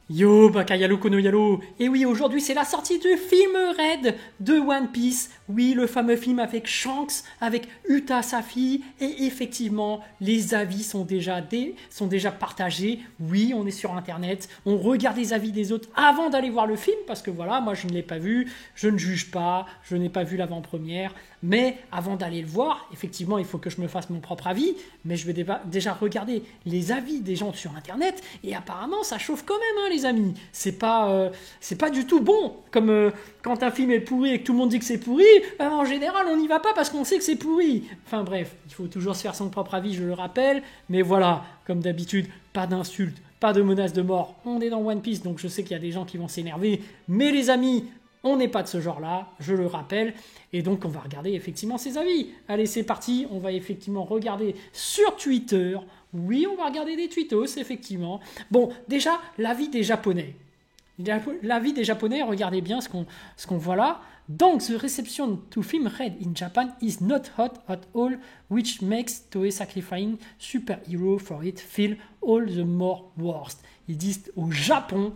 Yo, Bakayalo Kono Yalo. Et oui, aujourd'hui c'est la sortie du film Red de One Piece. Oui, le fameux film avec Shanks, avec Uta sa fille. Et effectivement, les avis sont déjà partagés. Oui, on est sur Internet. On regarde les avis des autres avant d'aller voir le film. Parce que voilà, moi je ne l'ai pas vu. Je ne juge pas. Je n'ai pas vu l'avant-première. Mais avant d'aller le voir, effectivement, il faut que je me fasse mon propre avis. Mais je vais déjà regarder les avis des gens sur Internet. Et apparemment, ça chauffe quand même, hein, les amis. C'est pas du tout bon. Comme quand un film est pourri et que tout le monde dit que c'est pourri, en général, on n'y va pas parce qu'on sait que c'est pourri. Enfin bref, il faut toujours se faire son propre avis, je le rappelle. Mais voilà, comme d'habitude, pas d'insultes, pas de menaces de mort. On est dans One Piece, donc je sais qu'il y a des gens qui vont s'énerver. Mais les amis, on n'est pas de ce genre-là, je le rappelle. Et donc, on va regarder effectivement ces avis. Allez, c'est parti. On va effectivement regarder sur Twitter. Oui, on va regarder des tweetos, effectivement. Bon, déjà, l'avis des Japonais. L'avis des Japonais, regardez bien ce qu'on voit là. Donc, the reception to film Red in Japan is not hot at all, which makes Toei sacrificing superhero for it feel all the more worst. Ils disent au Japon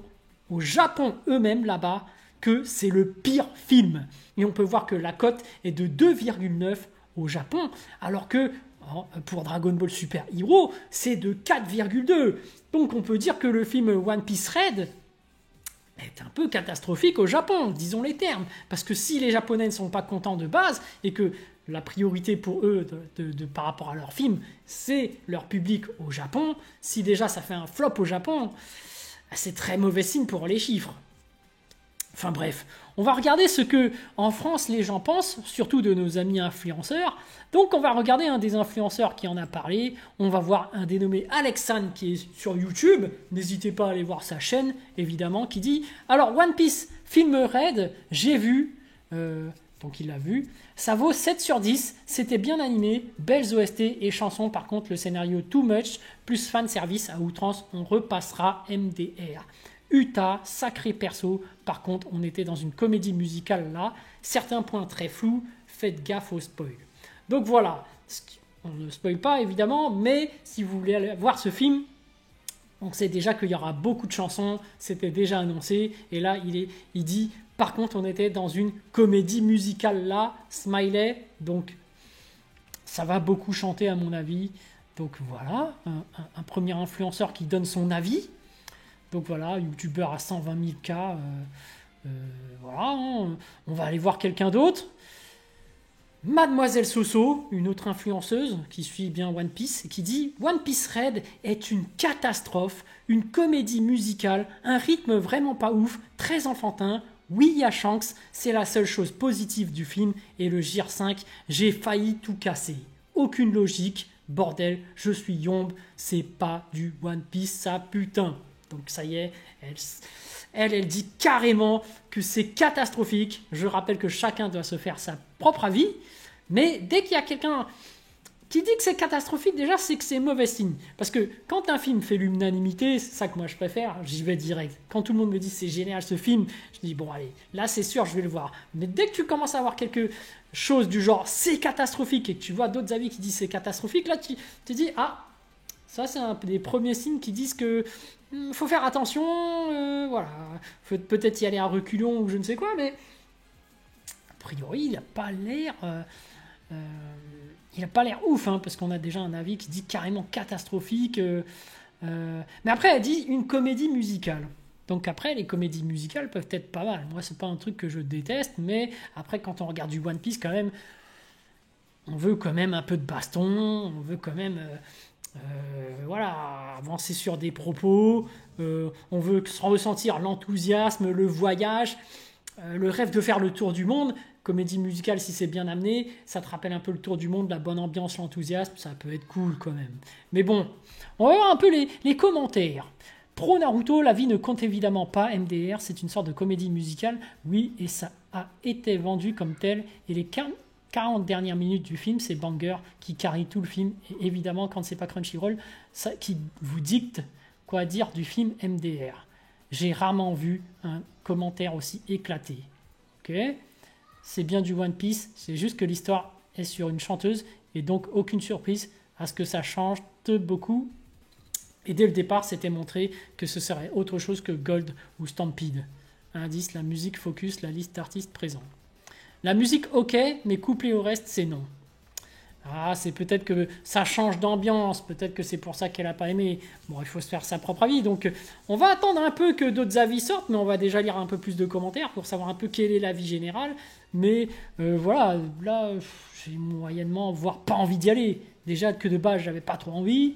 eux-mêmes là-bas, que c'est le pire film. Et on peut voir que la cote est de 2,9 au Japon, alors que pour Dragon Ball Super Hero, c'est de 4,2. Donc on peut dire que le film One Piece Red est un peu catastrophique au Japon, disons les termes. Parce que si les Japonais ne sont pas contents de base, et que la priorité pour eux par rapport à leur film, c'est leur public au Japon, si déjà ça fait un flop au Japon, c'est très mauvais signe pour les chiffres. Enfin bref, on va regarder ce que en France les gens pensent, surtout de nos amis influenceurs. Donc on va regarder un des influenceurs qui en a parlé. On va voir un dénommé Alexandre qui est sur YouTube. N'hésitez pas à aller voir sa chaîne, évidemment, qui dit « Alors One Piece, film Red, j'ai vu. Donc il l'a vu. Ça vaut 7 sur 10. C'était bien animé, belles OST et chansons. Par contre, le scénario too much, plus fan service à outrance. On repassera MDR. Uta, sacré perso. Par contre, on était dans une comédie musicale là. Certains points très flous. Faites gaffe au spoil. Donc voilà. On ne spoil pas évidemment, mais si vous voulez aller voir ce film, on sait déjà qu'il y aura beaucoup de chansons. C'était déjà annoncé. Et là, il dit, par contre, on était dans une comédie musicale là. Smiley. Donc, ça va beaucoup chanter à mon avis. Donc voilà, un premier influenceur qui donne son avis. Donc voilà, youtubeur à 120 000 k. Voilà, hein. On va aller voir quelqu'un d'autre. Mademoiselle Soso, une autre influenceuse qui suit bien One Piece, qui dit « One Piece Red est une catastrophe, une comédie musicale, un rythme vraiment pas ouf, très enfantin. Oui, il y a Shanks, c'est la seule chose positive du film. Et le Gear 5, j'ai failli tout casser. Aucune logique. Bordel, je suis Yomb, c'est pas du One Piece, ça putain. » Donc ça y est, elle dit carrément que c'est catastrophique. Je rappelle que chacun doit se faire sa propre avis. Mais dès qu'il y a quelqu'un qui dit que c'est catastrophique, déjà, c'est que c'est mauvais signe. Parce que quand un film fait l'unanimité, c'est ça que moi je préfère, j'y vais direct. Quand tout le monde me dit c'est génial ce film, je dis bon allez, là c'est sûr, je vais le voir. Mais dès que tu commences à avoir quelque chose du genre c'est catastrophique et que tu vois d'autres avis qui disent c'est catastrophique, là tu te dis ah, ça c'est un des premiers signes qui disent que faut faire attention, voilà, faut peut-être y aller à reculons ou je ne sais quoi, mais a priori il n'a pas l'air ouf, hein, parce qu'on a déjà un avis qui dit carrément catastrophique, mais après elle dit une comédie musicale. Donc après, les comédies musicales peuvent être pas mal. Moi, c'est pas un truc que je déteste, mais après, quand on regarde du One Piece, quand même, on veut quand même un peu de baston, on veut quand même voilà, avancer sur des propos, on veut ressentir l'enthousiasme, le voyage, le rêve de faire le tour du monde. Comédie musicale, si c'est bien amené, ça te rappelle un peu le tour du monde, la bonne ambiance, l'enthousiasme, ça peut être cool quand même. Mais bon, on va voir un peu les commentaires. Pro Naruto, la vie ne compte évidemment pas, MDR, c'est une sorte de comédie musicale, oui, et ça a été vendu comme tel, et les 40 dernières minutes du film, c'est banger qui carry tout le film. Et évidemment, quand c'est pas Crunchyroll, ça qui vous dicte quoi dire du film MDR. J'ai rarement vu un commentaire aussi éclaté. Ok, c'est bien du One Piece, c'est juste que l'histoire est sur une chanteuse et donc aucune surprise à ce que ça change beaucoup Et dès le départ, c'était montré que ce serait autre chose que Gold ou Stampede. Indice, la musique focus la liste d'artistes présents. La musique, ok, mais couplé au reste, c'est non. Ah, c'est peut-être que ça change d'ambiance, peut-être que c'est pour ça qu'elle n'a pas aimé. Bon, il faut se faire sa propre avis, donc on va attendre un peu que d'autres avis sortent, mais on va déjà lire un peu plus de commentaires pour savoir un peu quel est l'avis général. Mais voilà, là, j'ai moyennement, voire pas envie d'y aller. Déjà que de base, j'avais pas trop envie.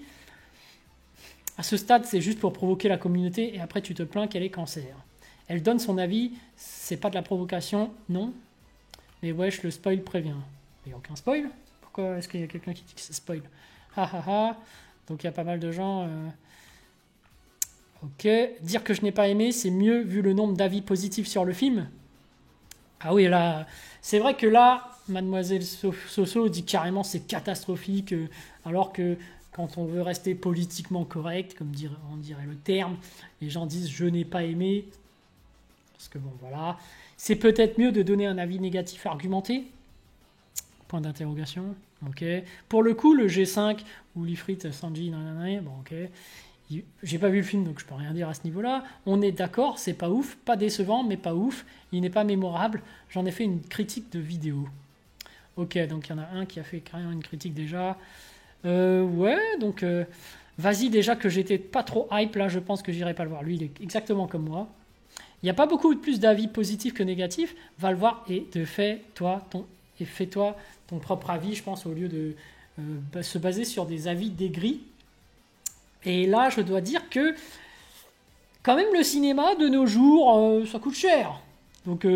À ce stade, c'est juste pour provoquer la communauté et après tu te plains qu'elle est cancer. Elle donne son avis, c'est pas de la provocation, non. Mais wesh, le spoil prévient. Il n'y a aucun spoil. Pourquoi est-ce qu'il y a quelqu'un qui dit que c'est spoil? Ha ha ha. Donc il y a pas mal de gens. Ok. Dire que je n'ai pas aimé, c'est mieux vu le nombre d'avis positifs sur le film. Ah oui, là, c'est vrai que là, Mademoiselle Soso dit carrément c'est catastrophique, alors que quand on veut rester politiquement correct, comme on dirait le terme, les gens disent je n'ai pas aimé. Parce que bon, voilà. C'est peut-être mieux de donner un avis négatif argumenté. Point d'interrogation. Ok. Pour le coup, le G5 ou l'Ifrit Sanji, bon, ok. J'ai pas vu le film, donc je peux rien dire à ce niveau-là. On est d'accord, c'est pas ouf, pas décevant, mais pas ouf. Il n'est pas mémorable. J'en ai fait une critique de vidéo. Ok, donc il y en a un qui a fait carrément une critique déjà. Ouais, donc vas-y, déjà que j'étais pas trop hype, là je pense que j'irai pas le voir. Lui, il est exactement comme moi. Il n'y a pas beaucoup plus d'avis positifs que négatifs. Va le voir et fais-toi ton propre avis, je pense, au lieu de se baser sur des avis d'aigris. Et là, je dois dire que quand même le cinéma de nos jours, ça coûte cher. Donc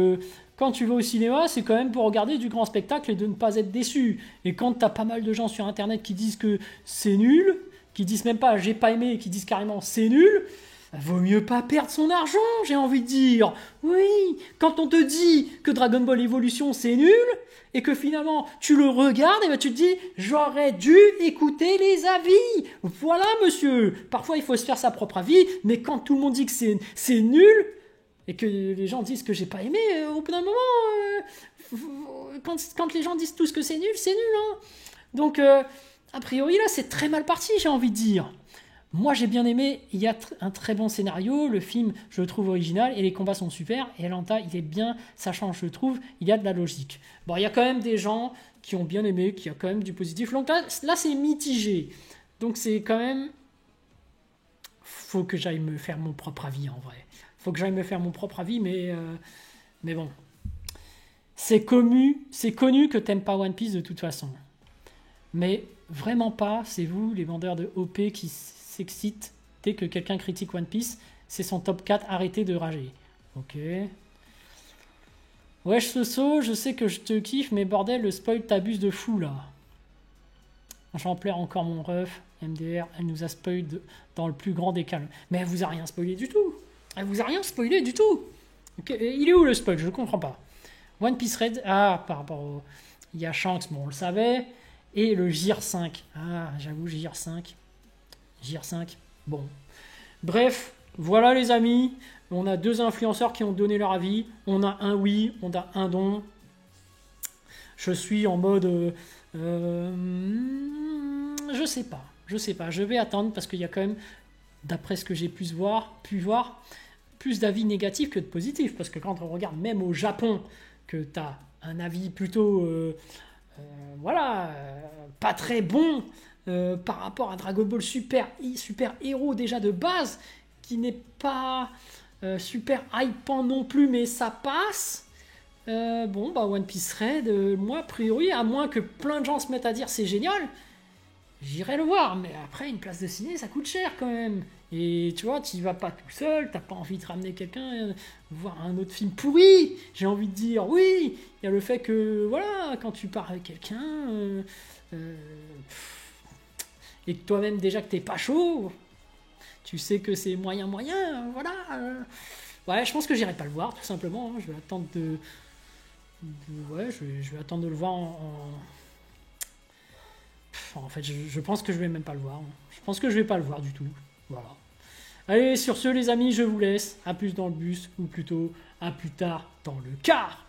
quand tu vas au cinéma, c'est quand même pour regarder du grand spectacle et de ne pas être déçu. Et quand tu as pas mal de gens sur internet qui disent que c'est nul, qui disent même pas j'ai pas aimé, qui disent carrément c'est nul, vaut mieux pas perdre son argent, j'ai envie de dire. Oui, quand on te dit que Dragon Ball Evolution c'est nul, et que finalement tu le regardes, et ben tu te dis j'aurais dû écouter les avis. Voilà monsieur, parfois il faut se faire sa propre avis, mais quand tout le monde dit que c'est nul, et que les gens disent que j'ai pas aimé, au bout d'un moment, quand les gens disent tous que c'est nul, hein. Donc a priori là c'est très mal parti, j'ai envie de dire. Moi j'ai bien aimé, il y a un très bon scénario, le film je le trouve original et les combats sont super, et Atlanta il est bien, ça change je trouve, il y a de la logique. Bon, il y a quand même des gens qui ont bien aimé, qui a quand même du positif, donc là c'est mitigé, donc c'est quand même, faut que j'aille me faire mon propre avis en vrai. Faut que j'aille me faire mon propre avis, mais bon. C'est connu que t'aimes pas One Piece de toute façon. Mais vraiment pas, c'est vous, les vendeurs de OP, qui s'excitent dès que quelqu'un critique One Piece. C'est son top 4, arrêtez de rager. Ok. Wesh Soso, je sais que je te kiffe, mais bordel, le spoil t'abuse de fou là. J'en pleure encore mon ref, MDR, elle nous a spoilé dans le plus grand des calmes. Mais elle vous a rien spoilé du tout. Elle vous a rien spoilé du tout. Okay. Il est où le spoil? Je comprends pas. One Piece Red, par rapport au... Il y a Shanks, bon on le savait. Et le Gear 5. Ah, j'avoue, Gear 5. Gear 5, bon. Bref, voilà les amis. On a 2 influenceurs qui ont donné leur avis. On a un oui, on a un non. Je suis en mode... je sais pas. Je vais attendre parce qu'il y a quand même, d'après ce que j'ai pu voir, plus d'avis négatifs que de positifs. Parce que quand on regarde même au Japon, que tu as un avis plutôt... pas très bon par rapport à Dragon Ball super héros déjà de base, qui n'est pas super hypant non plus, mais ça passe. One Piece Red, moi a priori, à moins que plein de gens se mettent à dire c'est génial, j'irai le voir, mais après une place de ciné ça coûte cher quand même. Et tu vois, tu y vas pas tout seul, t'as pas envie de ramener quelqu'un, voir un autre film pourri. J'ai envie de dire, oui, il y a le fait que, voilà, quand tu pars avec quelqu'un, et que toi-même déjà que t'es pas chaud, tu sais que c'est moyen, voilà. Ouais, je pense que j'irai pas le voir, tout simplement. Hein. Je vais attendre je vais attendre de le voir en fait, je pense que je vais même pas le voir. Je pense que je vais pas le voir du tout. Voilà. Allez, sur ce les amis, je vous laisse. À plus dans le bus, ou plutôt à plus tard dans le car.